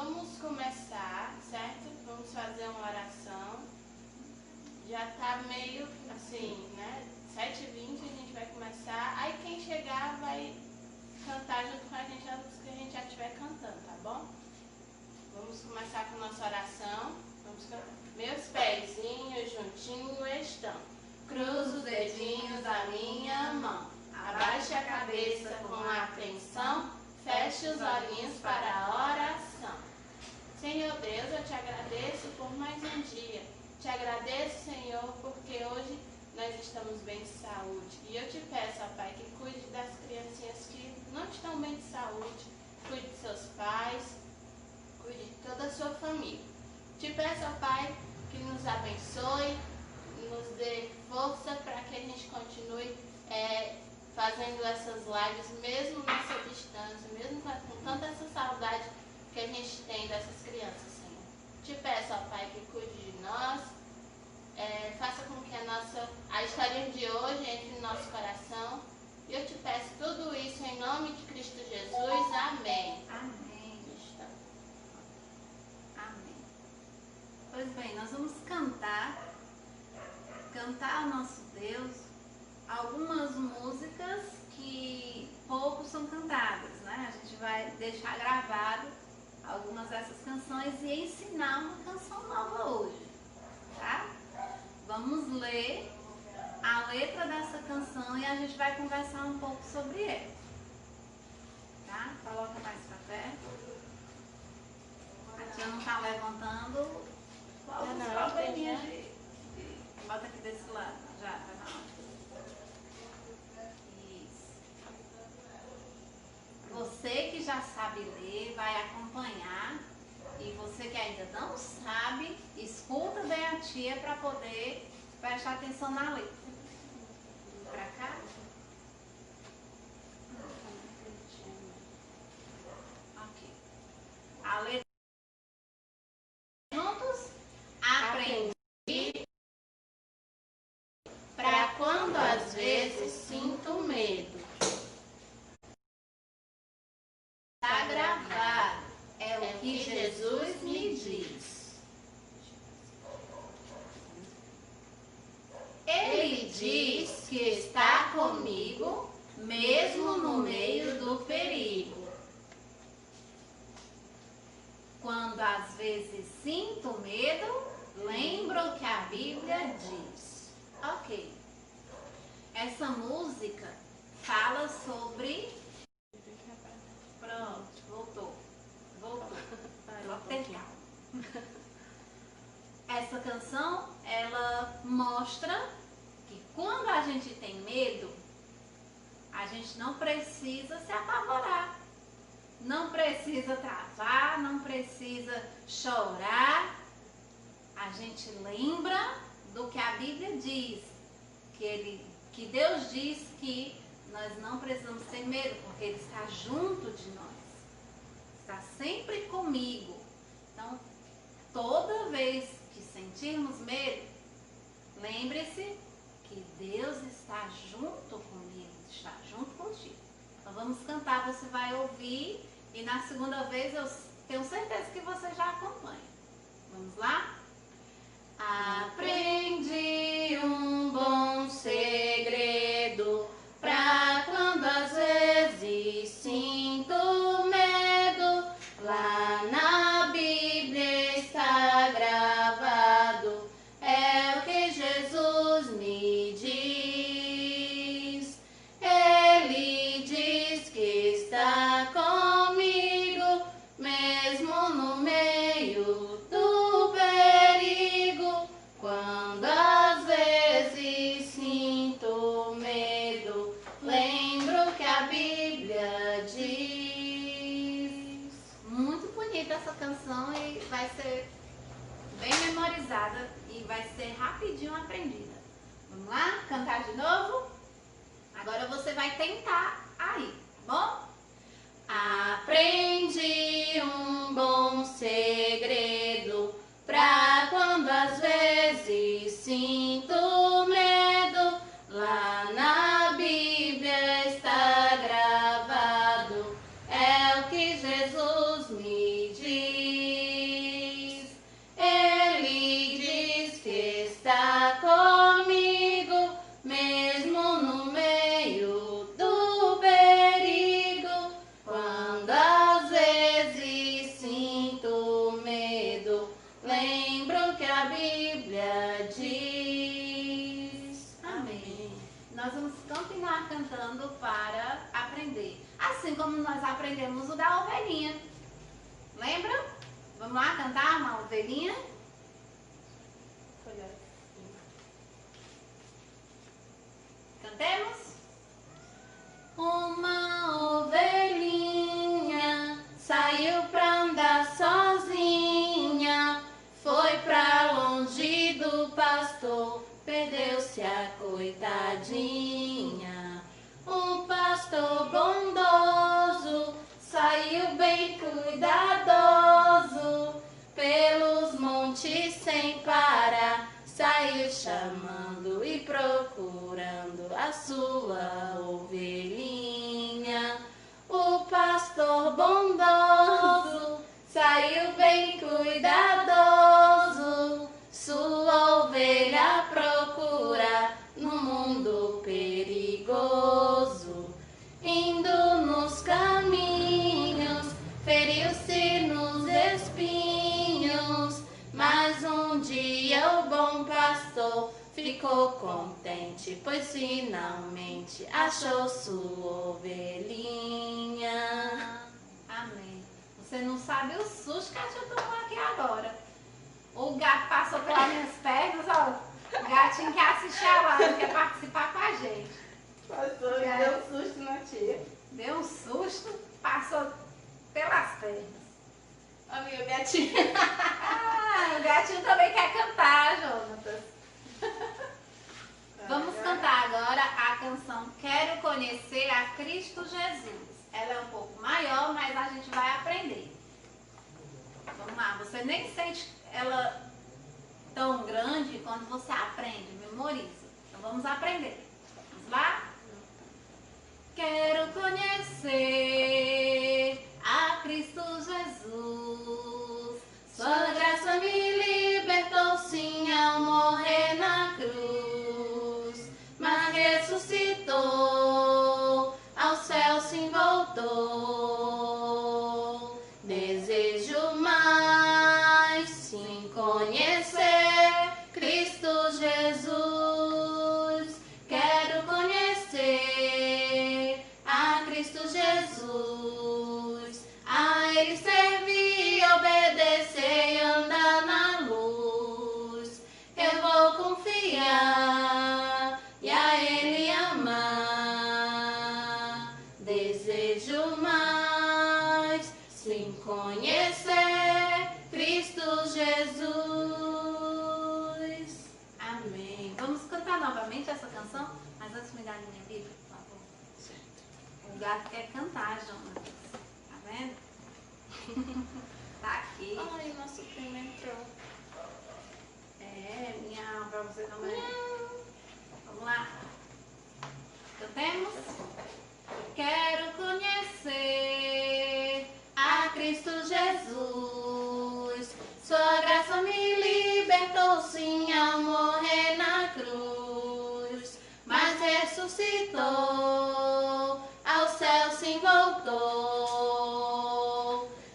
Vamos começar, certo? Vamos fazer uma oração. Já tá meio assim, né? 7h20 a gente vai começar. Aí quem chegar vai cantar junto com a gente as músicas que a gente já estiver cantando, tá bom? Vamos começar com nossa oração. Vamos cantar. Meus pezinhos juntinhos estão. Cruzo os dedinhos da minha mão. Abaixe a cabeça com atenção. Feche os olhinhos para a oração. Senhor Deus, eu te agradeço por mais um dia. Te agradeço, Senhor, porque hoje nós estamos bem de saúde. E eu te peço, ó Pai, que cuide das criancinhas que não estão bem de saúde. Cuide de seus pais, cuide de toda a sua família. Te peço, ó Pai, que nos abençoe, nos dê força para que a gente continue fazendo essas lives, mesmo nessa distância, mesmo com tanta essa saudade que a gente tem dessas crianças, Senhor. Te peço, ó Pai, que cuide de nós, faça com que a história de hoje entre no nosso coração. E eu te peço tudo isso em nome de Cristo Jesus. Amém. Amém. Amém. Pois bem, nós vamos cantar ao nosso Deus algumas músicas que pouco são cantadas, né? A gente vai deixar gravado algumas dessas canções e ensinar uma canção nova hoje, tá? Vamos ler a letra dessa canção e a gente vai conversar um pouco sobre ela, tá? Coloca mais pra perto. A tia não tá levantando. Bota aqui desse lado, já, tá na hora. Você que já sabe ler, vai acompanhar. E você que ainda não sabe, escuta bem a tia para poder prestar atenção na letra. Pra cá? Ok. A letra. Juntos? Aprendi. Para quando às vezes sinto medo. Está gravado, é o que Jesus me diz. Ele diz que está comigo, mesmo no meio do perigo. Quando às vezes sinto medo, lembro o que a Bíblia diz. Ok. Essa música fala sobre... Pronto, voltou. Essa canção, ela mostra que quando a gente tem medo, a gente não precisa se apavorar, não precisa travar, não precisa chorar. A gente lembra do que a Bíblia diz, que Deus diz que nós não precisamos ter medo, porque Ele está junto de nós. Está sempre comigo. Então, toda vez que sentirmos medo, lembre-se que Deus está junto comigo, está junto contigo. Então, vamos cantar, você vai ouvir e na segunda vez eu tenho certeza que você já acompanha. Vamos lá? Aprendi um bom segredo pra quando às vezes sinto medo. Lá na Bíblia está gravado, é o que Jesus me diz. Ele diz que está comigo, mesmo no meio do perigo. Quando às vezes sinto medo, lembro que a Bíblia diz. Muito bonita essa canção e vai ser bem memorizada e vai ser rapidinho aprendida. Vamos lá? Cantar de novo? Agora você vai tentar aí, tá bom? Aprendi um bom segredo pra quando às vezes sinto medo. Lá na Bíblia está gravado, é o que Jesus me diz. assim como nós aprendemos o da ovelhinha. Lembra? Vamos lá cantar uma ovelhinha? Cantemos? Uma ovelhinha saiu pra andar sozinha, foi pra longe do pastor, perdeu-se a coitadinha. Um pastor bondoso saiu bem cuidadoso, pelos montes sem parar, saiu chamando e procurando a sua ovelhinha. O pastor bondoso saiu bem cuidadoso, sua ovelha procura no mundo perigoso. Indo nos caminhos, feriu-se nos espinhos, mas um dia o bom pastor ficou contente, pois finalmente achou sua ovelhinha. Amém. Você não sabe o susto que a gente tomou aqui agora. O gato passou pelas minhas pernas, ó. O gatinho quer assistir a live, quer participar com a gente. Pastor, deu um susto na tia. Deu um susto, passou pelas pernas. Amiga, gatinho. O gatinho também quer cantar, Jonatas. Vamos cantar agora a canção Quero Conhecer a Cristo Jesus. Ela é um pouco maior, mas a gente vai aprender. Vamos lá, você nem sente ela tão grande quando você aprende, memoriza. Então vamos aprender. Vamos lá? Quero conhecer a Cristo Jesus. Sua graça me libertou sim ao morrer na cruz, mas ressuscitou, ao céu se voltou. Desejo mais sim conhecer Cristo Jesus. Quero conhecer a Cristo Jesus, a Ele servir, obedecer e andar na luz. Eu vou confiar e a Ele amar. Desejo mais sim conhecer Cristo Jesus. Amém. Vamos cantar novamente essa canção? Mas antes me dá a minha Bíblia, por favor. O gato quer cantar, Jonas. Tá vendo? Tá aqui. Ai, o nosso primo entrou. É, minha pra você também. Vamos lá. Cantemos? Quero conhecer a Cristo Jesus. Sua graça me libertou sim ao morrer na cruz, mas ressuscitou, ao céu se voltou.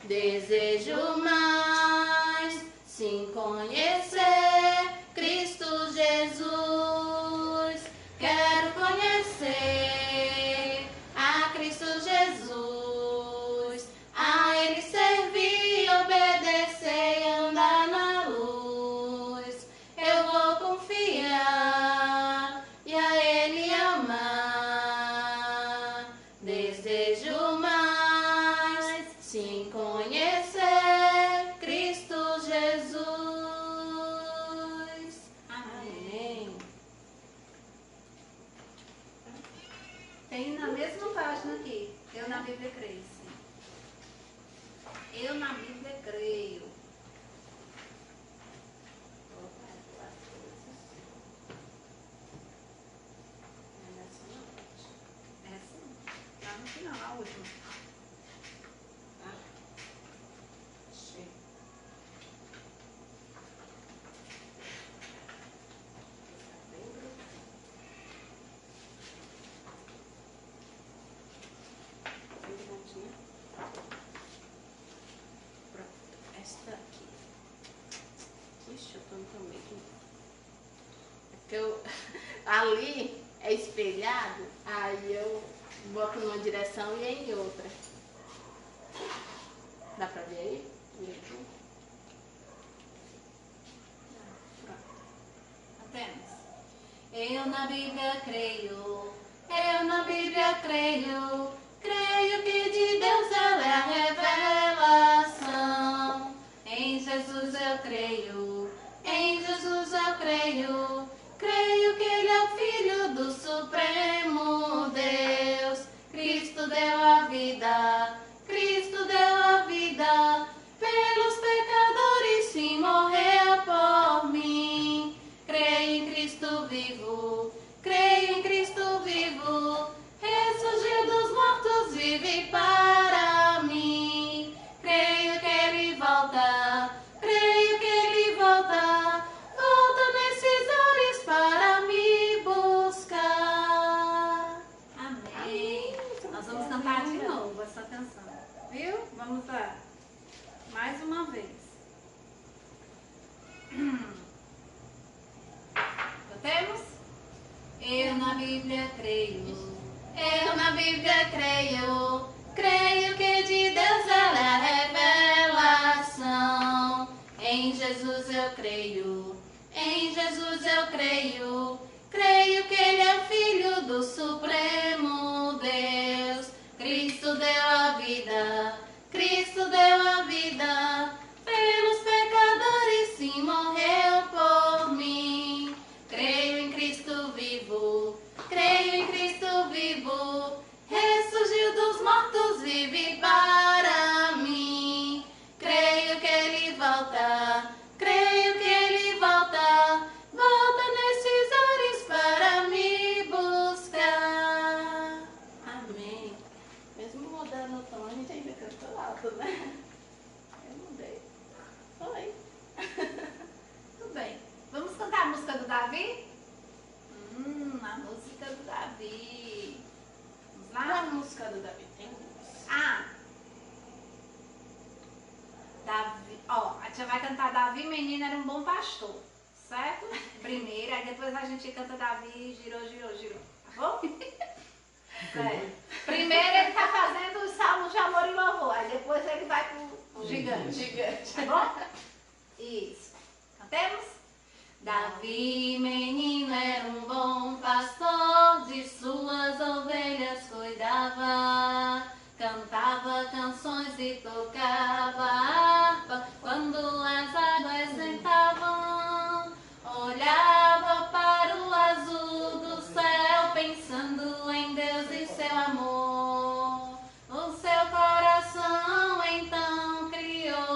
Desejo mais sim conhecer Cristo Jesus. Quero conhecer a Cristo Jesus, a Ele servir, obedecer e andar na luz. Eu vou confiar e a Ele amar. Desejo mais sim conhecer Cristo Jesus. Amém. Tem na mesma página aqui. Eu na Bíblia creio, sim. Eu na Bíblia creio. Essa tá no final, a última. Achei. Pronto, esta aqui. Ixi, eu tô no meio. É porque ali é espelhado, aí eu bota numa direção e é em outra. Dá pra ver aí? Temos. Eu na Bíblia creio, eu na Bíblia creio, creio que de Deus ela é a revelação. Em Jesus eu creio, em Jesus eu creio, creio que Ele é o Filho do Supremo Deus. Cristo deu a vida, Cristo deu a vida, pelos pecadores sim morreu por mim. Creio em Cristo vivo, creio em Cristo vivo, ressurgiu dos mortos, vive para mim. Creio que Ele volta, creio que Ele volta, volta nesses ares para me buscar. Amém. Nós vamos cantar de novo essa canção, viu? Vamos lá, mais uma vez. Temos? Eu na Bíblia creio, eu na Bíblia creio, creio que de Deus ela é a revelação. Em Jesus eu creio, em Jesus eu creio, creio que Ele é o Filho do Supremo Deus. Cristo deu a vida, Cristo deu a vida, pelos pecadores sim morreu por mim. Creio em Cristo vivo, creio em Cristo vivo, ressurgiu dos mortos, vive para mim. Creio que Ele volta, creio que Ele volta, volta nesses ares para me buscar. Amém. Mesmo mudando o tom, a gente ainda cantou alto, né? Eu mudei. Foi. Tudo bem. Vamos cantar a música do Davi? A música do Davi. Vamos Qual é lá? a música do Davi? Tem duas. Davi, ó, a tia vai cantar Davi, menino era um bom pastor, certo? Primeiro, aí depois a gente canta Davi, girou, girou, girou, tá bom? Certo. Primeiro ele tá fazendo os salmos de amor e louvor, aí depois ele vai pro gigante, Gigante. tá bom? Isso. Cantemos? Davi, menino, era um bom pastor, de suas ovelhas cuidava, cantava canções e tocava harpa, quando as águas ventavam, olhava para o azul do céu, pensando em Deus e seu amor, o seu coração então criou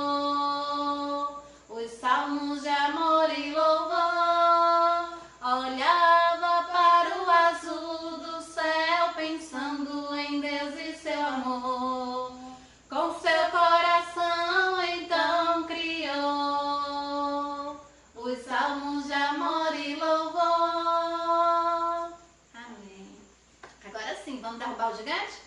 os salmos de amor e louvor. Olhava para o azul do céu, pensando em Deus e seu amor. Com seu coração então criou os salmos de amor e louvor. Amém. Agora sim, vamos derrubar o gigante?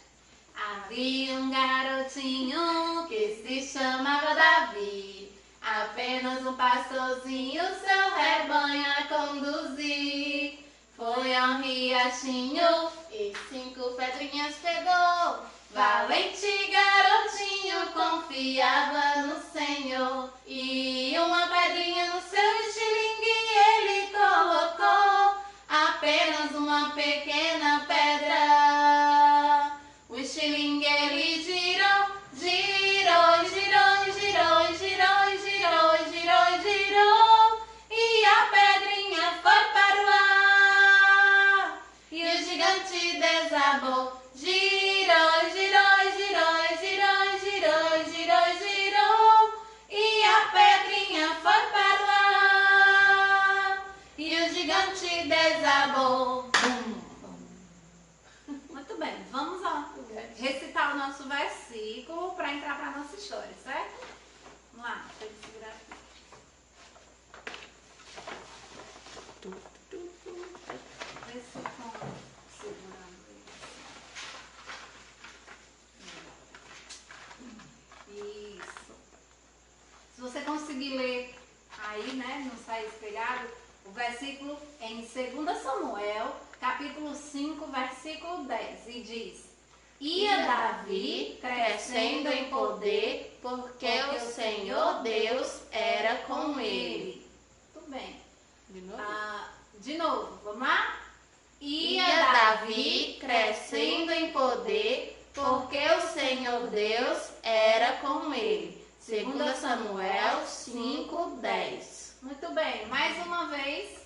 Havia um garotinho que se chamava Davi, apenas um pastorzinho seu rebanho a conduzir. Foi ao riachinho E 5 pedrinhas pegou. valente garotinho confiava no Senhor. E uma pedrinha no seu estilingue ele colocou, apenas uma pequena pedra. O estilingue ele girou, girou, girou, girou, girou, girou, girou, girou, e a pedrinha foi para o ar. E o gigante desabou, girou, girou, girou, girou, girou, girou, girou, e a pedrinha foi para o ar. E o gigante desabou. Muito bem, vamos lá recitar o nosso versículo para entrar para a nossa história, certo? Vamos lá, deixa eu segurar aqui. Versículo segurando isso. Se você conseguir ler aí, né, não sair espelhado, o versículo em 2 Samuel, capítulo 5, versículo 10, e diz: Ia Davi crescendo em poder, porque o Senhor Deus era com ele. Tudo bem. De novo? De novo, vamos lá? Ia Davi crescendo em poder, porque o Senhor Deus era com ele. 2 Samuel 5:10. Muito bem, mais uma vez.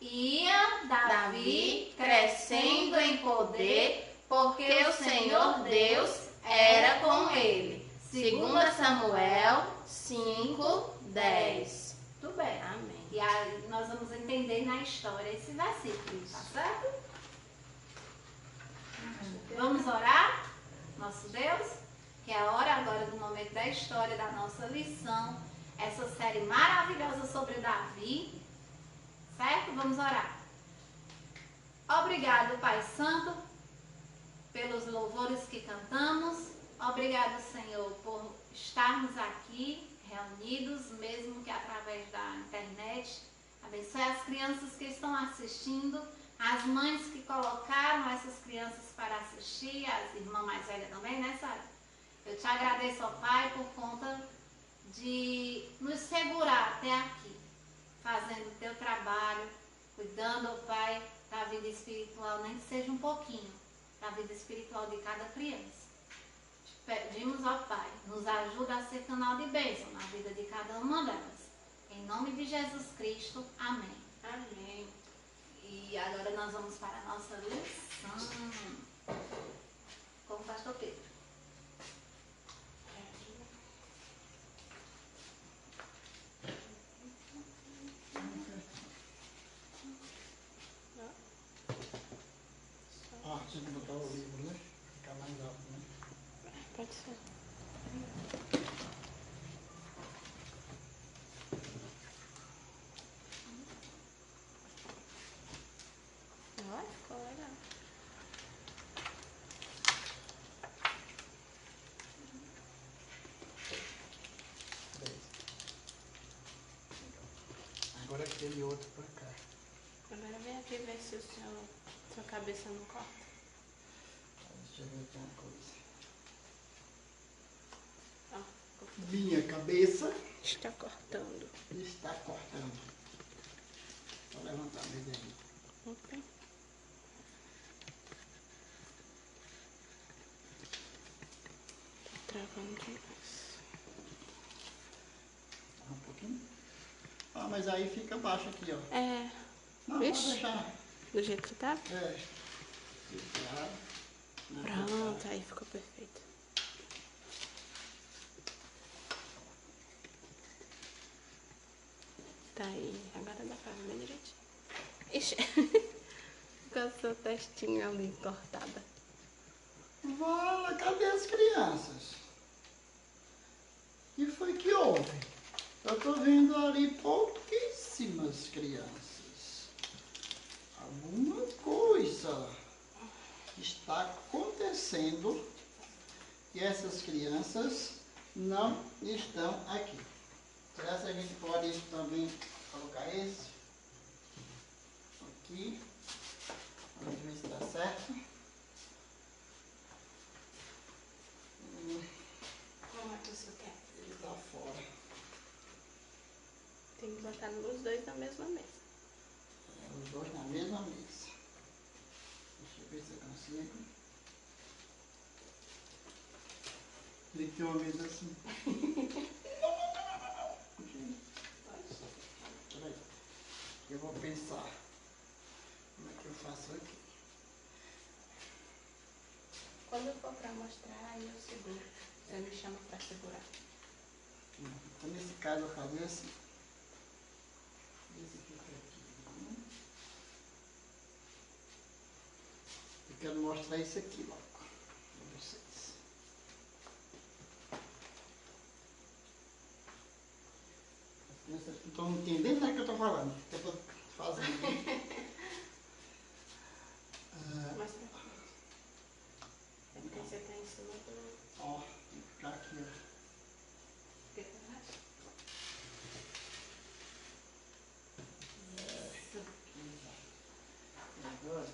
Ia Davi crescendo em poder, porque o Senhor Deus era com ele. 2 Samuel 5:10. Tudo bem. Amém. E aí nós vamos entender na história esse versículo, tá certo? Vamos orar? Nosso Deus, que é a hora agora do momento da história da nossa lição, essa série maravilhosa sobre Davi, certo? Vamos orar. Obrigado, Pai Santo, pelos louvores que cantamos. Obrigado, Senhor, por estarmos aqui reunidos, mesmo que através da internet. Abençoe as crianças que estão assistindo, as mães que colocaram essas crianças para assistir, as irmãs mais velhas também, né, Sara? Eu te agradeço, ó Pai, por conta de nos segurar até aqui, fazendo o teu trabalho, cuidando, ó Pai, da vida espiritual, nem que seja um pouquinho, da vida espiritual de cada criança. Pedimos ao Pai, nos ajuda a ser canal de bênção na vida de cada uma delas. Em nome de Jesus Cristo, amém. Amém. E agora nós vamos para a nossa lição com o pastor Pedro. Tinha que botar o livro, né? Ficar mais alto, né? Pode ser. Olha, ficou legal. Agora aquele outro pra cá. Agora vem aqui ver se sua cabeça não corta. Deixa eu ver aqui uma coisa. Ó, Minha cabeça está cortando. está cortando. Vou levantar a mesa aí. Ok. Tá travando demais. Um pouquinho. Mas aí fica baixo aqui, ó. É, Não, Vixe. pode deixar. do jeito que tá? É. Ficar. Pronto, aí ficou perfeito. Tá aí, agora dá pra ver bem direitinho. Ixi, ficou sua testinha ali cortada. Vala, cadê as crianças? O que foi que houve? Eu tô vendo ali pouquíssimas crianças. Alguma coisa está acontecendo e essas crianças não estão aqui. Será que a gente pode também colocar esse aqui? Vamos ver se dá certo. Como é que você quer? Ele tá fora. Tem que botar os dois na mesma mesa. Os dois na mesma mesa. Deixa eu ver se eu consigo. Tem que ter uma mesa assim. Peraí. Eu vou pensar. Como é que eu faço aqui? Quando eu for pra mostrar, aí eu seguro. Você me chama pra segurar. Então, nesse caso, eu vou fazer assim. Esse fica aqui. Eu quero mostrar isso aqui logo para vocês. As crianças não estão entendendo nada que eu estou falando. O que eu estou fazendo. Mais pra frente. É porque você tá em cima do... Ó, tem que ficar aqui, ó. que você acha? E agora,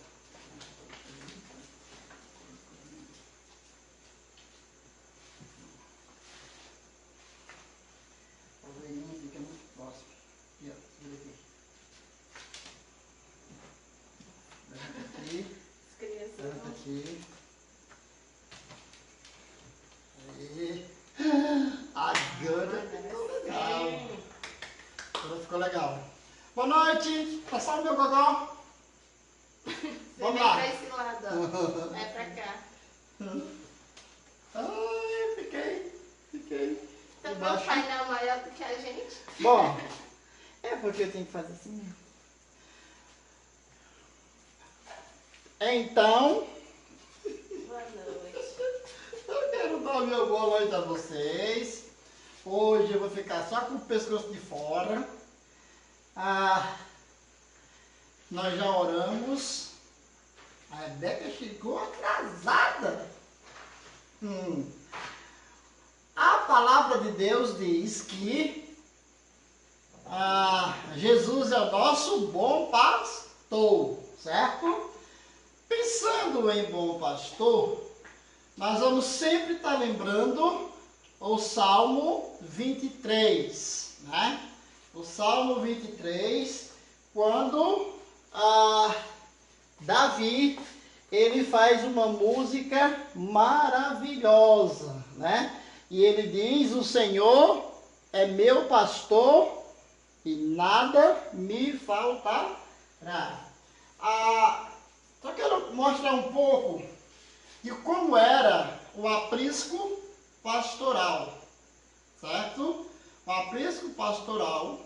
ficou legal. Agora ficou legal. Boa noite. Passar o meu gogó. Vamos lá. Pra esse lado, ó. É pra cá. Ai, fiquei. Então foi um painel maior do que a gente. Bom, é porque eu tenho que fazer assim mesmo. Então, Boa noite. eu quero dar meu boa noite a vocês. Hoje eu vou ficar só com o pescoço de fora. Nós já oramos. A Rebeca chegou atrasada. A palavra de Deus diz que Jesus é o nosso bom pastor, certo? Pensando em bom pastor, nós vamos sempre estar lembrando o Salmo 23, né? O Salmo 23, quando Davi, ele faz uma música maravilhosa, né? E ele diz: o Senhor é meu pastor e nada me faltará. Só quero mostrar um pouco de como era o aprisco pastoral, certo? O aprisco pastoral,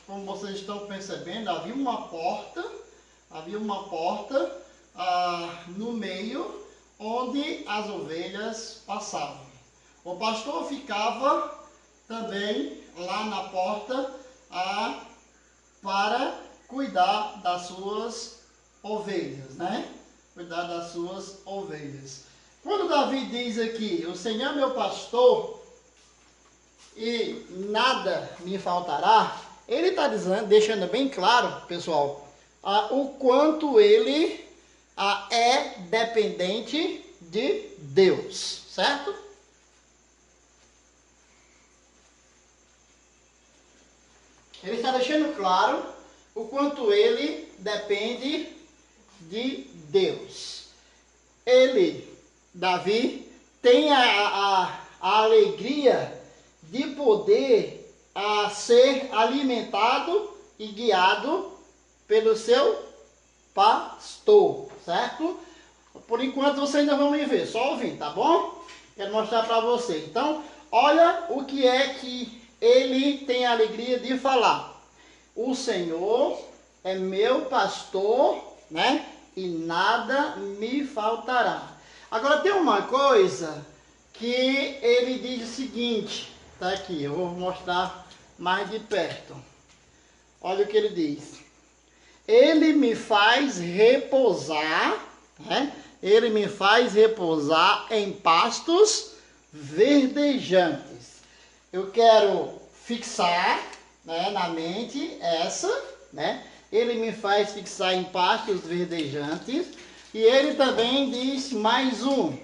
como vocês estão percebendo, havia uma porta no meio onde as ovelhas passavam. O pastor ficava também lá na porta para cuidar das suas ovelhas, né? Cuidar das suas ovelhas. Quando Davi diz aqui: o Senhor é meu pastor e nada me faltará, ele está deixando bem claro, pessoal, o quanto ele é dependente de Deus, certo? Ele está deixando claro o quanto ele depende de Deus. Ele, Davi, tem a alegria de poder ser alimentado e guiado pelo seu pastor, certo? Por enquanto você ainda vai me ver, só ouvir, tá bom? Quero mostrar para você. Então, olha o que é que ele tem a alegria de falar. O Senhor é meu pastor, né? E nada me faltará. Agora tem uma coisa que ele diz o seguinte, tá aqui, eu vou mostrar mais de perto. Olha o que ele diz. Ele me faz repousar, né? Ele me faz repousar em pastos verdejantes. Eu quero fixar, né, na mente essa, né? Ele me faz fixar em pastos verdejantes. E ele também diz mais um: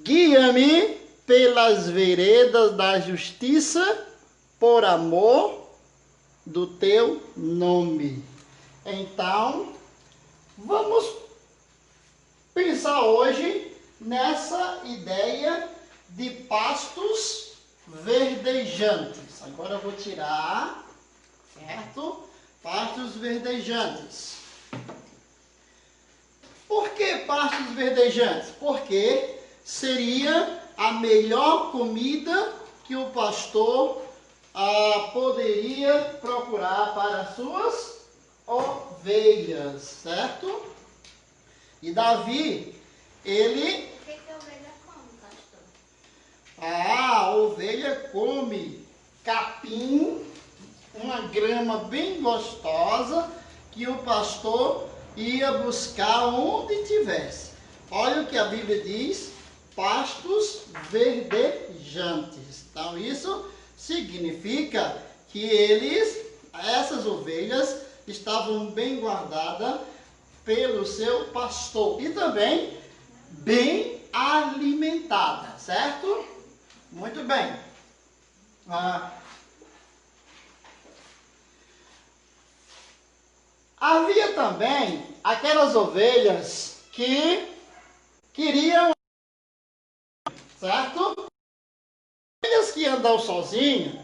guia-me pelas veredas da justiça, por amor do teu nome. Então, vamos pensar hoje nessa ideia de pastos verdejantes. Agora eu vou tirar, certo? Pastos verdejantes. Por que pastos verdejantes? Porque seria a melhor comida que o pastor poderia procurar para as suas ovelhas, certo? E Davi, ele... O que a ovelha come, pastor? A ovelha come capim, uma grama bem gostosa, que o pastor ia buscar onde tivesse. Olha o que a Bíblia diz: pastos verdejantes. Então isso significa que essas ovelhas, estavam bem guardadas pelo seu pastor e também bem alimentadas, certo? Muito bem. Havia também aquelas ovelhas que queriam, certo? Ovelhas que andam sozinhas,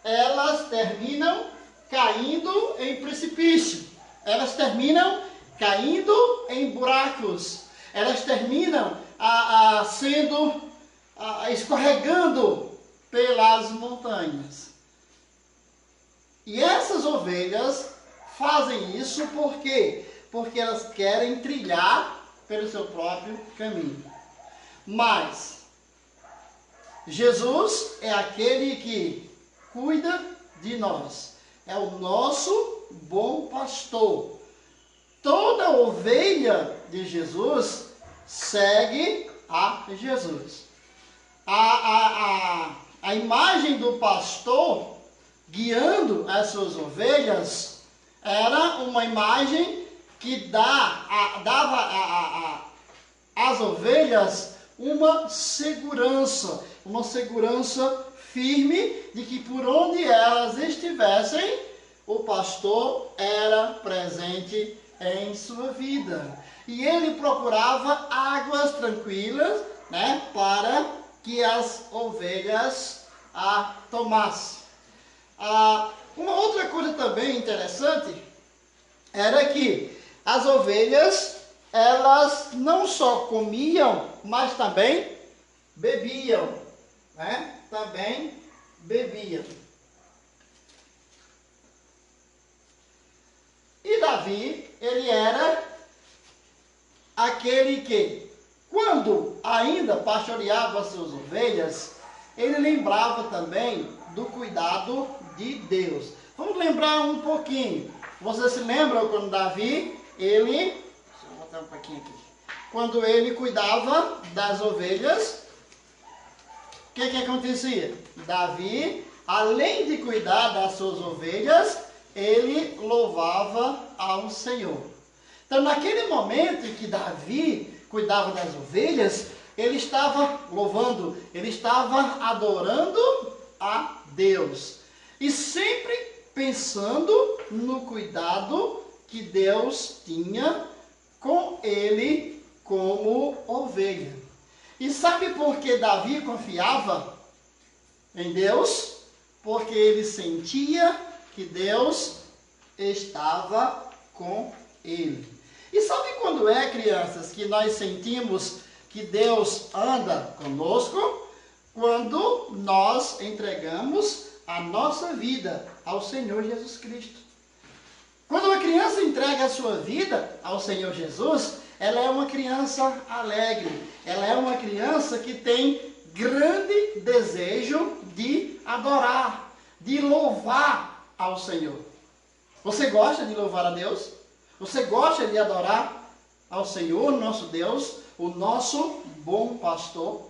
elas terminam caindo em precipício. Elas terminam caindo em buracos. Elas terminam escorregando pelas montanhas. E essas ovelhas fazem isso por quê? Porque elas querem trilhar pelo seu próprio caminho. Mas Jesus é aquele que cuida de nós. É o nosso bom pastor. Toda ovelha de Jesus segue a Jesus. A imagem do pastor guiando as suas ovelhas era uma imagem que dava às ovelhas uma segurança firme de que por onde elas estivessem, o pastor era presente em sua vida. E ele procurava águas tranquilas, né, para que as ovelhas a tomassem. Uma outra coisa também interessante era que as ovelhas, elas não só comiam, mas também bebiam, né? Também bebiam. E Davi, ele era aquele que, quando ainda pastoreava suas ovelhas, ele lembrava também do cuidado de Deus. Vamos lembrar um pouquinho. Vocês se lembram quando Davi, deixa eu botar um pouquinho aqui. Quando ele cuidava das ovelhas, o que acontecia? Davi, além de cuidar das suas ovelhas, ele louvava ao Senhor. Então, naquele momento em que Davi cuidava das ovelhas, ele estava louvando, ele estava adorando a Deus. E sempre pensando no cuidado que Deus tinha com ele como ovelha. E sabe por que Davi confiava em Deus? Porque ele sentia que Deus estava com ele. E sabe quando é, crianças, que nós sentimos que Deus anda conosco? Quando nós entregamos a nossa vida ao Senhor Jesus Cristo. Quando uma criança entrega a sua vida ao Senhor Jesus, ela é uma criança alegre. Ela é uma criança que tem grande desejo de adorar, de louvar ao Senhor. Você gosta de louvar a Deus? Você gosta de adorar ao Senhor, nosso Deus, o nosso bom pastor?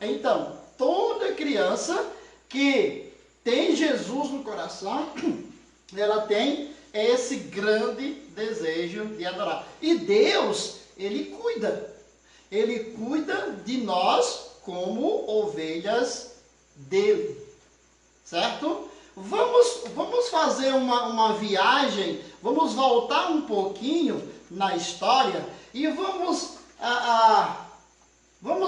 Então, toda criança que tem Jesus no coração, ela tem esse grande desejo de adorar. E Deus, Ele cuida. Ele cuida de nós como ovelhas dele. Certo? Vamos fazer uma viagem, vamos voltar um pouquinho na história e vamos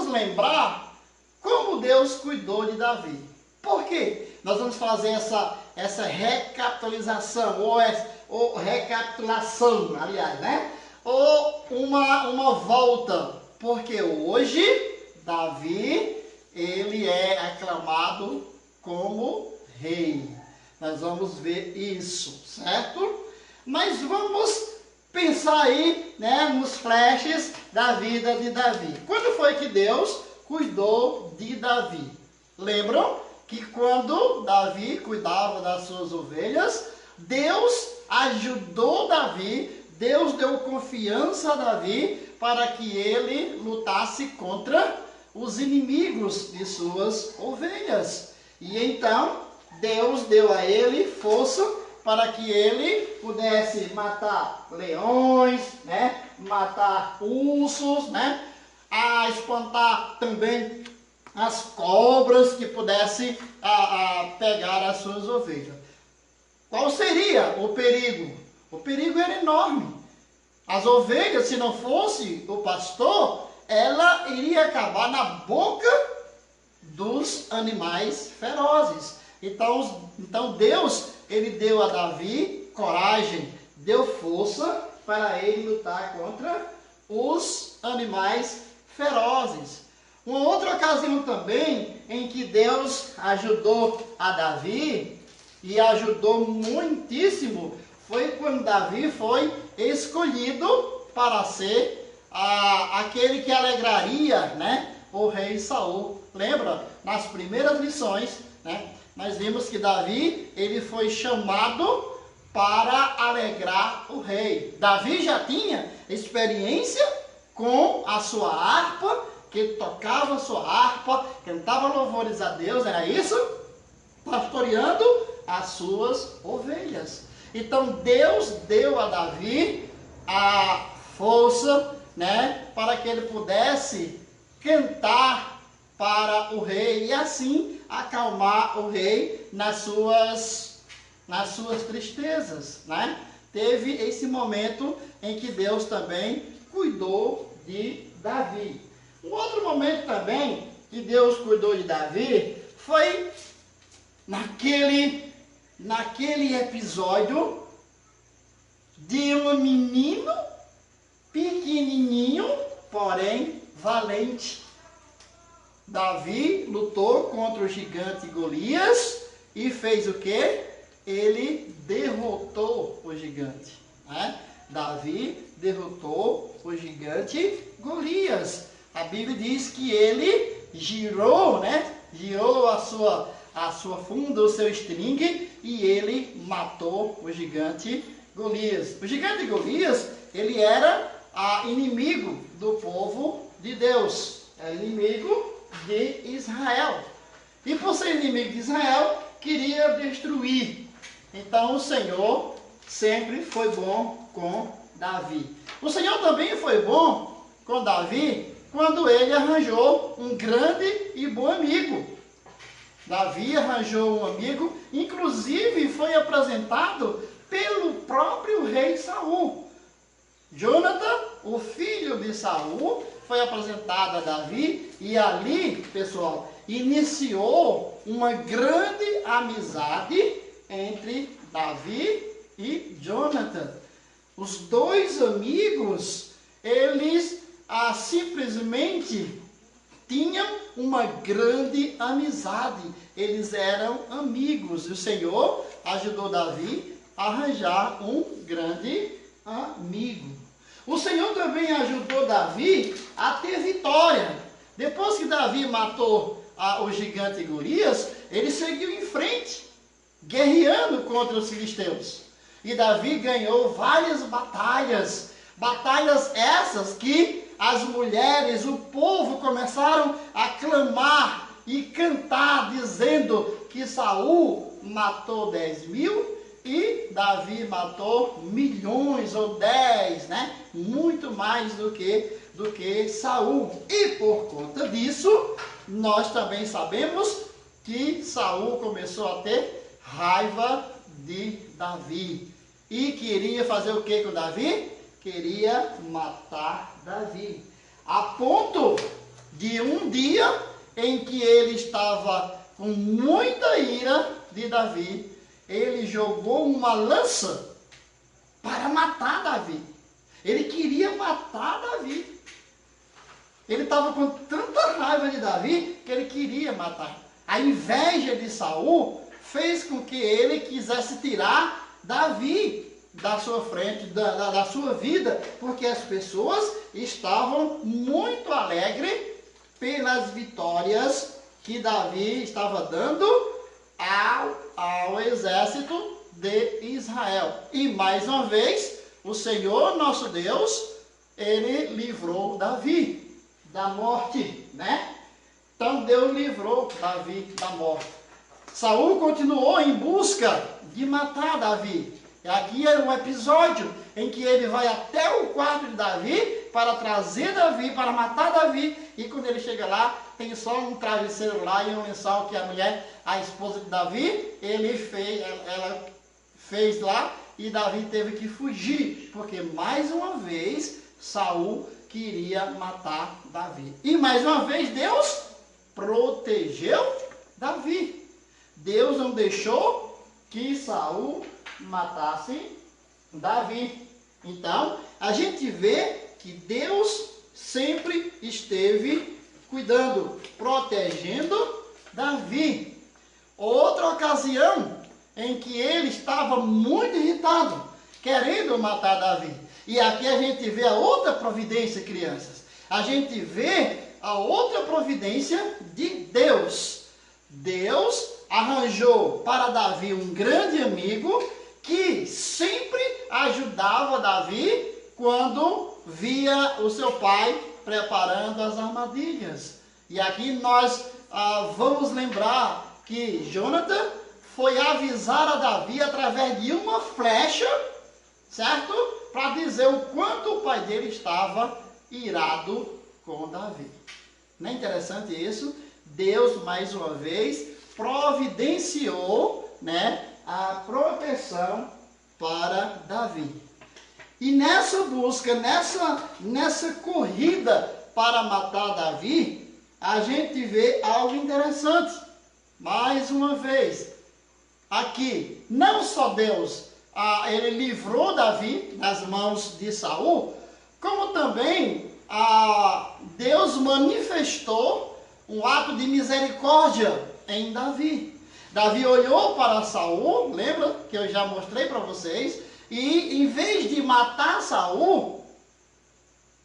lembrar como Deus cuidou de Davi. Por quê? Nós vamos fazer essa recapitulação, ou recapitulação, aliás, né? Ou uma volta, porque hoje Davi, ele é aclamado como rei. Nós vamos ver isso, certo? Mas vamos pensar aí, né, nos flashes da vida de Davi. Quando foi que Deus cuidou de Davi? Lembram que quando Davi cuidava das suas ovelhas, Deus ajudou Davi, Deus deu confiança a Davi para que ele lutasse contra os inimigos de suas ovelhas. E então, Deus deu a ele força para que ele pudesse matar leões, né? Matar ursos, né? A espantar também as cobras que pudessem pegar as suas ovelhas. Qual seria o perigo? O perigo era enorme. As ovelhas, se não fosse o pastor, ela iria acabar na boca dos animais ferozes. Então Deus, ele deu a Davi coragem, deu força para ele lutar contra os animais ferozes. Uma outra ocasião também em que Deus ajudou a Davi, e ajudou muitíssimo, foi quando Davi foi escolhido para ser aquele que alegraria, né, o rei Saul. Lembra? Nas primeiras lições, né, nós vimos que Davi, ele foi chamado para alegrar o rei. Davi já tinha experiência com a sua harpa, que ele tocava a sua harpa, cantava louvores a Deus, era isso? Pastoreando as suas ovelhas. Então Deus deu a Davi a força, né, para que ele pudesse cantar para o rei e assim acalmar o rei nas suas tristezas, né? Teve esse momento em que Deus também cuidou de Davi. Um outro momento também que Deus cuidou de Davi foi naquele episódio de um menino pequenininho, porém valente. Davi lutou contra o gigante Golias e fez o quê? Ele derrotou o gigante, né? Davi derrotou o gigante Golias. A Bíblia diz que ele girou, né? Girou a sua funda, o seu estringue, e ele matou o gigante Golias. O gigante Golias, ele era inimigo do povo de Deus, é inimigo de Israel. E por ser inimigo de Israel, queria destruir. Então o Senhor sempre foi bom com Davi. O Senhor também foi bom com Davi quando ele arranjou um grande e bom amigo. Davi arranjou um amigo, inclusive foi apresentado pelo próprio rei Saul. Jonathan, o filho de Saul, foi apresentado a Davi e ali, pessoal, iniciou uma grande amizade entre Davi e Jonathan. Os dois amigos, eles simplesmente tinham uma grande amizade. Eles eram amigos. E o Senhor ajudou Davi a arranjar um grande amigo. O Senhor também ajudou Davi a ter vitória. Depois que Davi matou o gigante Golias, ele seguiu em frente, guerreando contra os filisteus. E Davi ganhou várias batalhas. Batalhas essas que as mulheres, o povo começaram a clamar e cantar, dizendo que Saul matou 10.000 e Davi matou milhões ou 10, né? Muito mais do que Saul. E por conta disso, nós também sabemos que Saul começou a ter raiva de Davi. E queria fazer o que com Davi? Queria matar Davi. A ponto de um dia em que ele estava com muita ira de Davi, ele jogou uma lança para matar Davi. Ele queria matar Davi. Ele estava com tanta raiva de Davi que ele queria matar. A inveja de Saul fez com que ele quisesse tirar Davi da sua frente, da sua vida, porque as pessoas estavam muito alegres pelas vitórias que Davi estava dando ao exército de Israel. E mais uma vez, o Senhor nosso Deus, ele livrou Davi da morte, né? Então Deus livrou Davi da morte. Saul continuou em busca de matar Davi. E aqui era um episódio em que ele vai até o quarto de Davi para trazer Davi, para matar Davi. E quando ele chega lá, tem só um travesseiro lá e um lençol que a mulher, a esposa de Davi, ela fez lá e Davi teve que fugir, porque mais uma vez Saul queria matar Davi. E mais uma vez Deus protegeu Davi. Deus não deixou que Saul matasse Davi. Então, a gente vê que Deus sempre esteve cuidando, protegendo Davi. Outra ocasião em que ele estava muito irritado, querendo matar Davi. E aqui a gente vê a outra providência, crianças. A gente vê a outra providência de Deus. Deus arranjou para Davi um grande amigo que sempre ajudava Davi quando via o seu pai preparando as armadilhas. E aqui nós vamos lembrar que Jonathan foi avisar a Davi através de uma flecha, certo? Para dizer o quanto o pai dele estava irado com Davi. Não é interessante isso? Deus, mais uma vez, providenciou, né, a proteção para Davi. E nessa busca, nessa corrida para matar Davi, a gente vê algo interessante. Mais uma vez, aqui, não só Deus, ele livrou Davi das mãos de Saul, como também Deus manifestou um ato de misericórdia em Davi. Davi olhou para Saul, lembra que eu já mostrei para vocês, e em vez de matar Saul,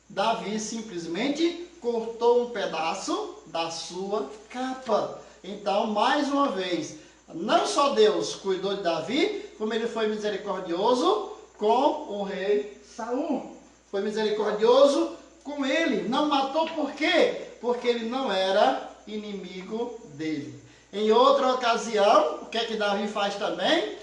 Davi simplesmente cortou um pedaço da sua capa. Então, mais uma vez, não só Deus cuidou de Davi, como ele foi misericordioso com o rei Saul. Foi misericordioso com ele. Não matou por quê? Porque ele não era inimigo dele. Em outra ocasião, o que é que Davi faz também?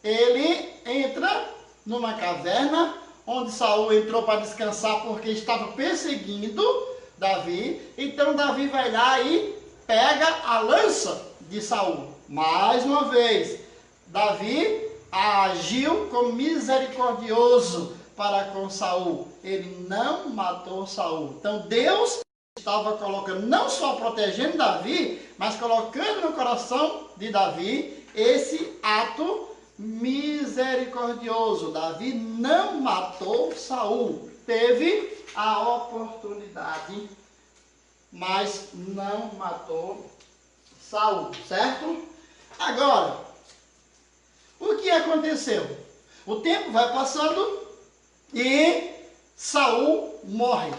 Ele entra numa caverna, onde Saul entrou para descansar porque estava perseguindo Davi. Então Davi vai lá e pega a lança de Saul. Mais uma vez, Davi agiu como misericordioso para com Saul. Ele não matou Saul. Então Deus estava colocando, não só protegendo Davi, mas colocando no coração de Davi esse ato misericordioso. Davi não matou Saul. Teve a oportunidade, mas não matou Saul, certo? Agora, o que aconteceu? O tempo vai passando e Saul morre.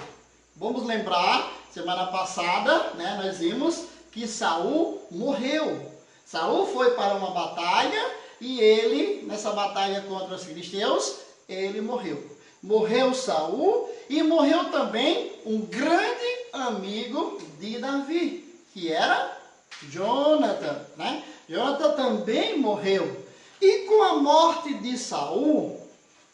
Vamos lembrar, semana passada, né, nós vimos que Saul morreu. Saul foi para uma batalha e ele, nessa batalha contra os filisteus, ele morreu. Morreu Saul e morreu também um grande amigo de Davi, que era Jonathan, né? Jonathan também morreu. E com a morte de Saul,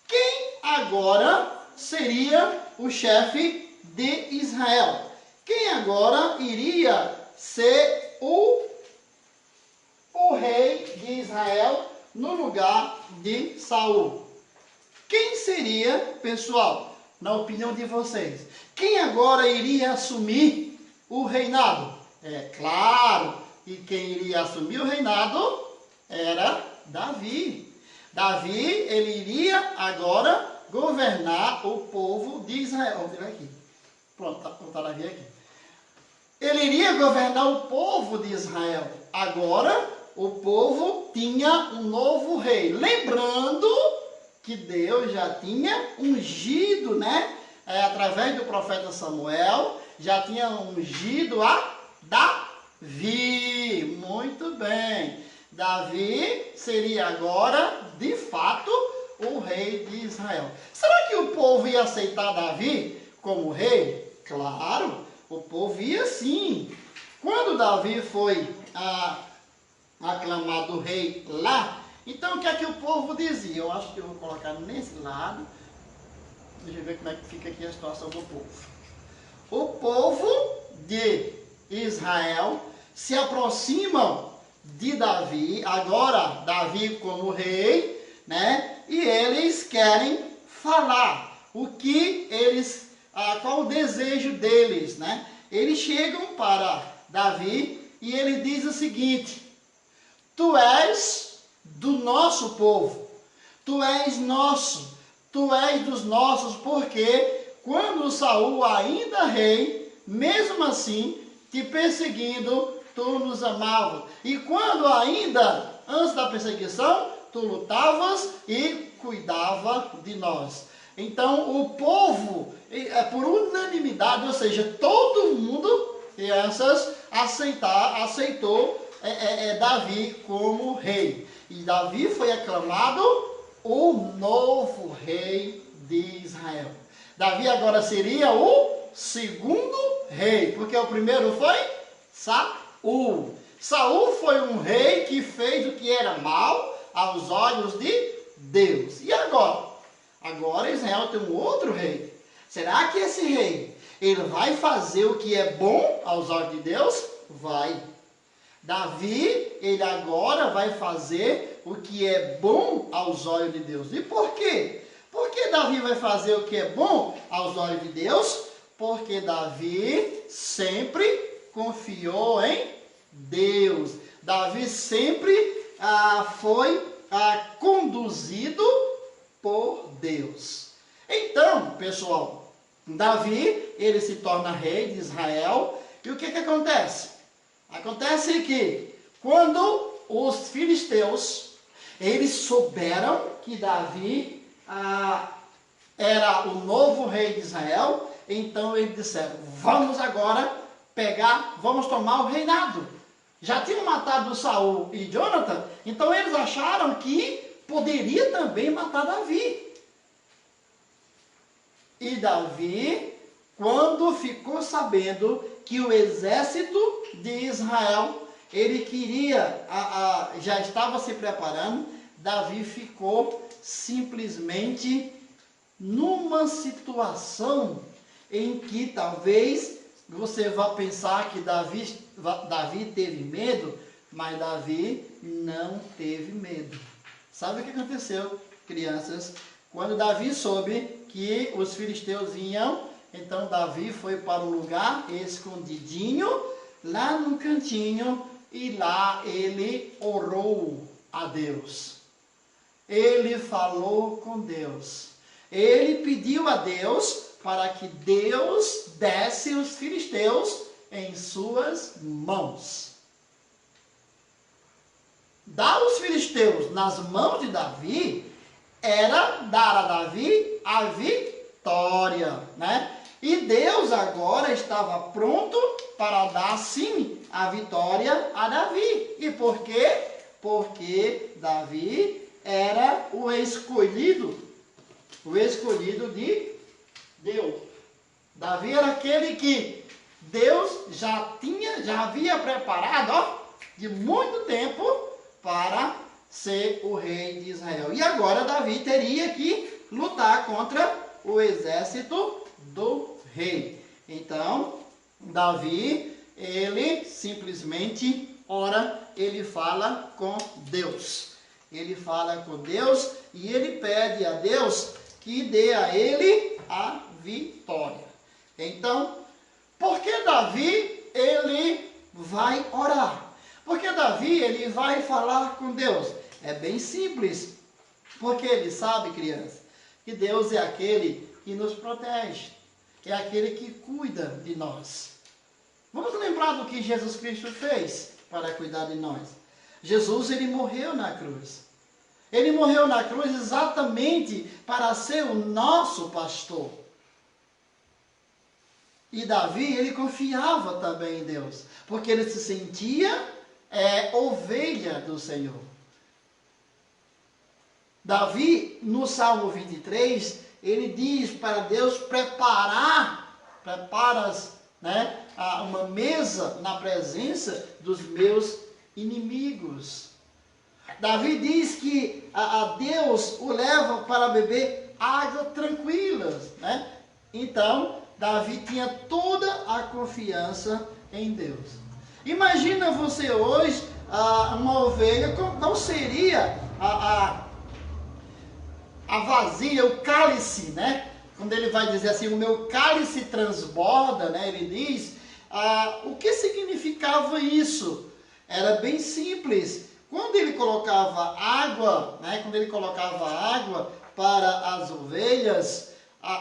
quem agora seria o chefe de Israel? Quem agora iria ser o rei de Israel no lugar de Saul? Quem seria, pessoal, na opinião de vocês? Quem agora iria assumir o reinado? É claro que quem iria assumir o reinado era Davi. Davi, ele iria agora governar o povo de Israel. Vamos ver aqui. Pronto, está Davi aqui. Ele iria governar o povo de Israel. Agora, o povo tinha um novo rei. Lembrando que Deus já tinha ungido, né? Através do profeta Samuel, já tinha ungido a Davi. Muito bem. Davi seria agora, de fato, o rei de Israel. Será que o povo ia aceitar Davi como rei? Claro, o povo ia sim. Quando Davi foi aclamado rei lá, então o que é que o povo dizia? Eu acho que eu vou colocar nesse lado. Deixa eu ver como é que fica aqui a situação do povo. O povo de Israel se aproximam de Davi, agora Davi como rei, né? E eles querem falar o que eles, qual o desejo deles, né? Eles chegam para Davi, e ele diz o seguinte: tu és do nosso povo, tu és nosso, tu és dos nossos, porque quando Saul ainda rei, mesmo assim, te perseguindo, tu nos amavas. E quando ainda, antes da perseguição, tu lutavas e cuidava de nós. Então, o povo, por unanimidade, ou seja, todo mundo, aceitou Davi como rei. E Davi foi aclamado o novo rei de Israel. Davi agora seria o segundo rei, porque o primeiro foi Saul. Saul foi um rei que fez o que era mal aos olhos de Deus. E agora? Agora Israel tem um outro rei. Será que esse rei, ele vai fazer o que é bom aos olhos de Deus? Vai. Davi, ele agora vai fazer o que é bom aos olhos de Deus. E por quê? Por que Davi vai fazer o que é bom aos olhos de Deus? Porque Davi sempre confiou em Deus. Davi sempre foi conduzido por Deus. Então, pessoal, Davi, ele se torna rei de Israel. E o que acontece? Acontece que quando os filisteus, eles souberam que Davi era o novo rei de Israel, então eles disseram: vamos agora vamos tomar o reinado. Já tinham matado Saul e Jonathan, então eles acharam que poderia também matar Davi. E Davi, quando ficou sabendo que o exército de Israel, ele queria, já estava se preparando, Davi ficou simplesmente numa situação em que talvez você vá pensar que Davi teve medo, mas Davi não teve medo. Sabe o que aconteceu, crianças? Quando Davi soube que os filisteus iam, então Davi foi para um lugar escondidinho, lá no cantinho, e lá ele orou a Deus. Ele falou com Deus. Ele pediu a Deus para que Deus desse os filisteus em suas mãos. Dar os filisteus nas mãos de Davi era dar a Davi a vitória, né? E Deus agora estava pronto para dar sim a vitória a Davi. E por quê? Porque Davi era o escolhido de Deus. Davi era aquele que Deus já havia preparado de muito tempo para ser o rei de Israel. E agora Davi teria que lutar contra o exército do rei. Então, Davi, ele simplesmente ora, ele fala com Deus. Ele fala com Deus e ele pede a Deus que dê a ele a vitória. Então, por que Davi, ele vai orar? Porque Davi, ele vai falar com Deus. É bem simples. Porque ele sabe, criança, que Deus é aquele que nos protege. É aquele que cuida de nós. Vamos lembrar do que Jesus Cristo fez para cuidar de nós. Jesus, ele morreu na cruz. Ele morreu na cruz exatamente para ser o nosso pastor. E Davi, ele confiava também em Deus, porque ele se sentia ovelha do Senhor. Davi, no Salmo 23, ele diz para Deus preparas, né, uma mesa na presença dos meus inimigos. Davi diz que a Deus o leva para beber águas tranquilas, né? Então, Davi tinha toda a confiança em Deus. Imagina você hoje, uma ovelha, qual seria a vasilha, o cálice, né? Quando ele vai dizer assim, o meu cálice transborda, né? Ele diz, O que significava isso? Era bem simples. Quando ele colocava água, né, para as ovelhas,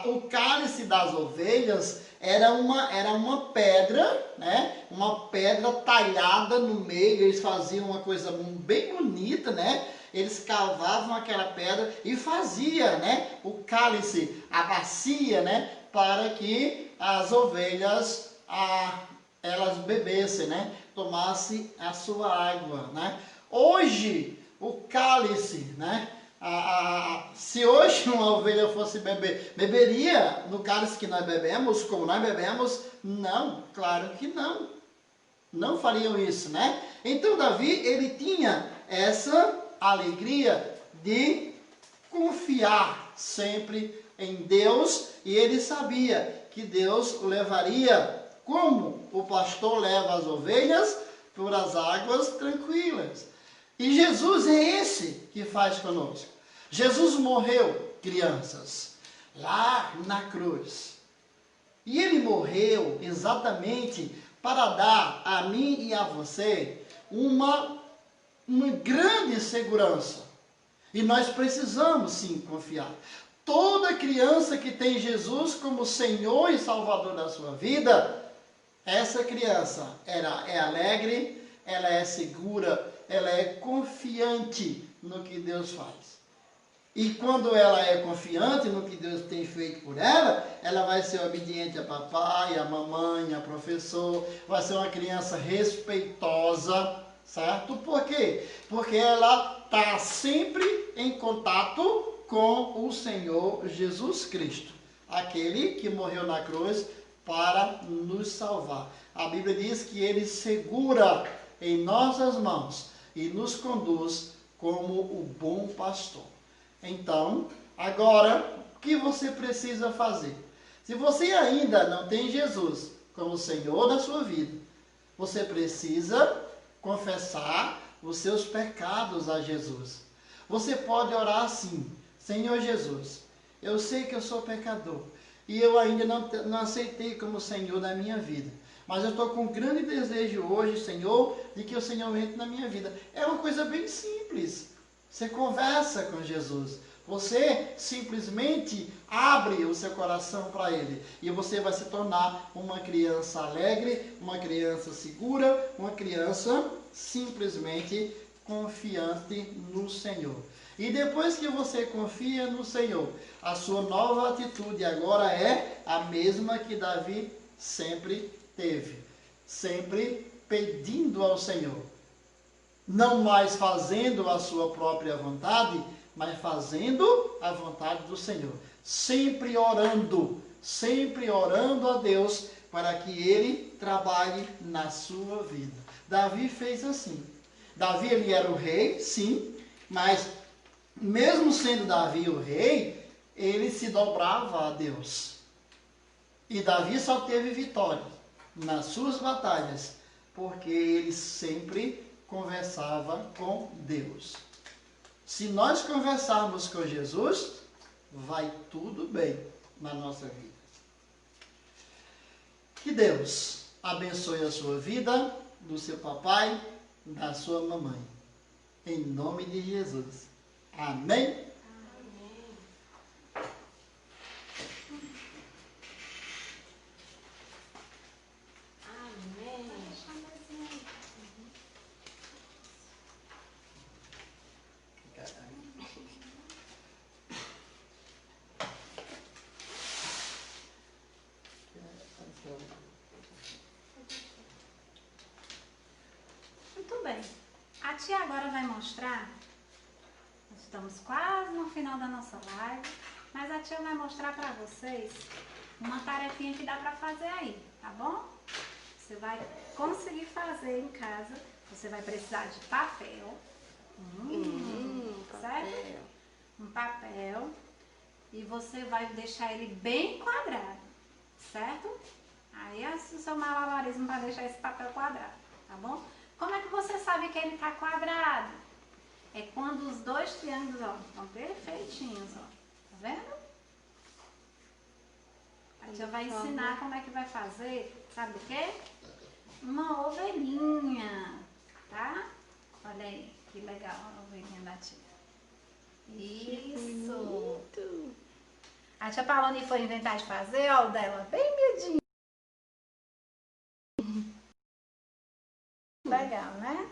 o cálice das ovelhas era uma pedra, né, uma pedra talhada no meio. Eles faziam uma coisa bem bonita, né? Eles cavavam aquela pedra e fazia, né, o cálice, a bacia, né, para que as ovelhas elas bebessem, né, tomassem a sua água, né? Hoje o cálice, né, se hoje uma ovelha fosse beber, beberia no cálice que nós bebemos, como nós bebemos? Não, claro que não. Não fariam isso, né? Então Davi, ele tinha essa alegria de confiar sempre em Deus, e ele sabia que Deus o levaria como o pastor leva as ovelhas por as águas tranquilas. E Jesus é esse que faz conosco. Jesus morreu, crianças, lá na cruz. E ele morreu exatamente para dar a mim e a você uma grande segurança. E nós precisamos sim confiar. Toda criança que tem Jesus como Senhor e Salvador da sua vida, essa criança é alegre, ela é segura, ela é confiante no que Deus faz. E quando ela é confiante no que Deus tem feito por ela, ela vai ser obediente a papai, a mamãe, a professor, vai ser uma criança respeitosa, certo? Por quê? Porque ela está sempre em contato com o Senhor Jesus Cristo, aquele que morreu na cruz para nos salvar. A Bíblia diz que ele segura em nossas mãos e nos conduz como o bom pastor. Então, agora, o que você precisa fazer? Se você ainda não tem Jesus como Senhor da sua vida, você precisa confessar os seus pecados a Jesus. Você pode orar assim: Senhor Jesus, eu sei que eu sou pecador e eu ainda não aceitei como Senhor da minha vida. Mas eu estou com um grande desejo hoje, Senhor, de que o Senhor entre na minha vida. É uma coisa bem simples. Você conversa com Jesus. Você simplesmente abre o seu coração para Ele. E você vai se tornar uma criança alegre, uma criança segura, uma criança simplesmente confiante no Senhor. E depois que você confia no Senhor, a sua nova atitude agora é a mesma que Davi sempre teve. Sempre pedindo ao Senhor. Não mais fazendo a sua própria vontade, mas fazendo a vontade do Senhor. Sempre orando a Deus para que Ele trabalhe na sua vida. Davi fez assim. Davi, ele era o rei, sim, mas mesmo sendo Davi o rei, ele se dobrava a Deus. E Davi só teve vitória nas suas batalhas, porque ele sempre conversava com Deus. Se nós conversarmos com Jesus, vai tudo bem na nossa vida. Que Deus abençoe a sua vida, do seu papai, da sua mamãe. Em nome de Jesus. Amém? Muito bem. A tia agora vai mostrar, nós estamos quase no final da nossa live, mas a tia vai mostrar para vocês uma tarefinha que dá para fazer aí, tá bom? Você vai conseguir fazer em casa, você vai precisar de papel, certo? Um papel, e você vai deixar ele bem quadrado, certo? Aí é o seu malabarismo para deixar esse papel quadrado, tá bom? Como é que você sabe que ele está quadrado? É quando os dois triângulos, ó, estão perfeitinhos, ó. Tá vendo? A tia vai ensinar como é que vai fazer sabe o quê? Uma ovelhinha, tá? Olha aí, que legal a ovelhinha da tia. Isso. A tia Paulani foi inventar de fazer, ó, o dela bem miudinho. Legal, né?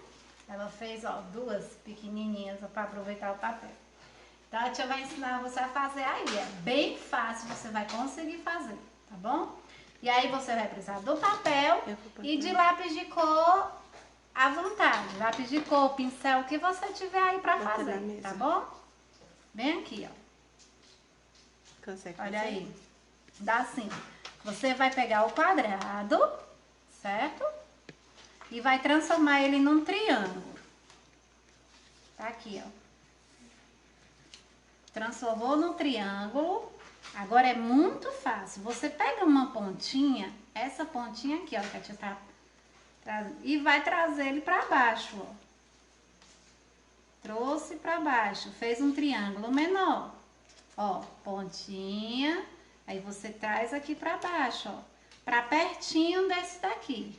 Ela fez, ó, duas pequenininhas para aproveitar o papel. Então a tia vai ensinar você a fazer aí. É bem fácil, você vai conseguir fazer, tá bom? E aí você vai precisar do papel e de lápis de cor à vontade. Lápis de cor, pincel, o que você tiver aí para fazer, tá bom? Bem aqui, ó. Consegue Olha fazer? aí. Dá assim. Você vai pegar o quadrado, certo? E vai transformar ele num triângulo. Tá aqui, ó. Transformou num triângulo. Agora é muito fácil. Você pega uma pontinha, essa pontinha aqui, ó, que a tia tá trazendo, e vai trazer ele pra baixo, ó. Trouxe pra baixo, fez um triângulo menor. Ó, pontinha, aí você traz aqui pra baixo, ó, pra pertinho desse daqui,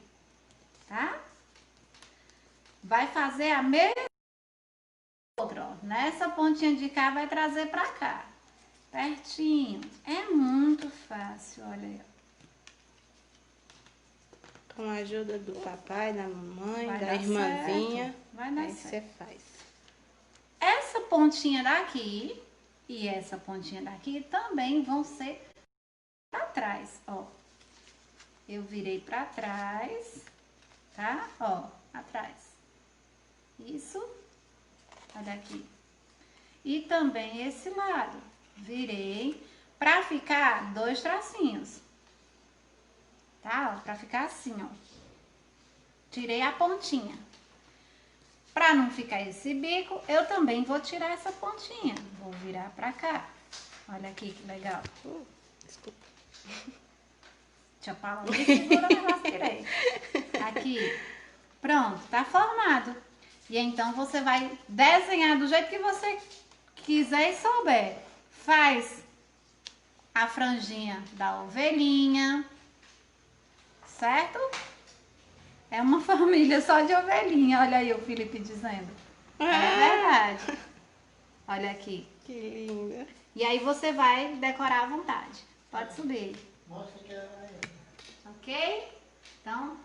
tá? Vai fazer a mesma outra, ó. Nessa pontinha de cá vai trazer pra cá, pertinho. É muito fácil, olha aí, ó. Com a ajuda do papai, da mamãe, Vai da dar irmãzinha. certo. Vai dar Aí certo. você faz. Essa pontinha daqui e essa pontinha daqui também vão ser pra trás, ó. Eu virei pra trás, tá? Ó, atrás. Isso. Olha aqui. E também esse lado. Virei pra ficar dois tracinhos. Tá? Ó, pra ficar assim, ó. Tirei a pontinha. Pra não ficar esse bico, eu também vou tirar essa pontinha. Vou virar pra cá. Olha aqui que legal. Desculpa. Tia Paula, me segura o negócio direito. Aqui. Pronto, tá formado. E então você vai desenhar do jeito que você quiser e souber. Faz a franjinha da ovelhinha. Certo? É uma família só de ovelhinha. Olha aí o Felipe dizendo. É verdade. Olha aqui. Que linda. E aí você vai decorar à vontade. Pode subir. Mostra que é. Ok? Então,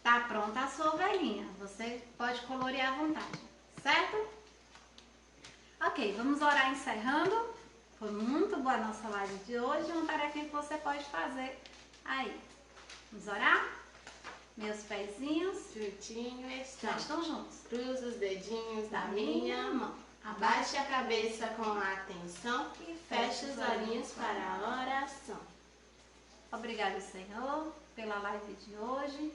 tá pronta a sua ovelhinha. Você pode colorir à vontade. Certo? Ok, vamos orar encerrando. Foi muito boa a nossa live de hoje. Uma tarefinha que você pode fazer aí. Vamos orar? Meus pezinhos Juntinho já estão. estão juntos. Cruza os dedinhos da minha mão. Abaixe a cabeça com atenção e feche os olhinhos para a oração. Obrigado, Senhor, pela live de hoje.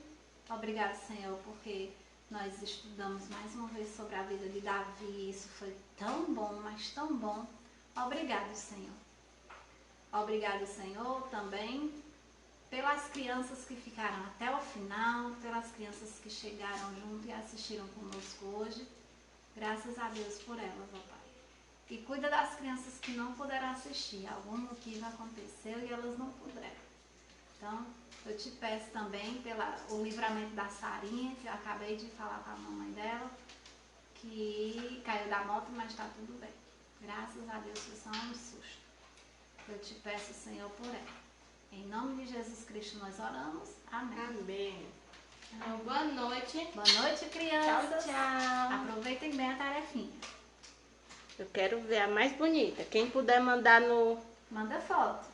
Obrigado, Senhor, porque nós estudamos mais uma vez sobre a vida de Davi. Isso foi tão bom, mas tão bom. Obrigado, Senhor. Obrigado, Senhor, também pelas crianças que ficaram até o final, pelas crianças que chegaram junto e assistiram conosco hoje. Graças a Deus por elas, ó Pai. E cuida das crianças que não puderam assistir. Algum motivo aconteceu e elas não puderam. Então, eu te peço também pelo livramento da Sarinha, que eu acabei de falar com a mamãe dela, que caiu da moto, mas está tudo bem. Graças a Deus foi só um susto. Eu te peço, Senhor, por ela. Em nome de Jesus Cristo nós oramos. Amém. Amém. Então, boa noite. Boa noite, crianças. Tchau, tchau. Aproveitem bem a tarefinha. Eu quero ver a mais bonita. Quem puder mandar no... Manda foto.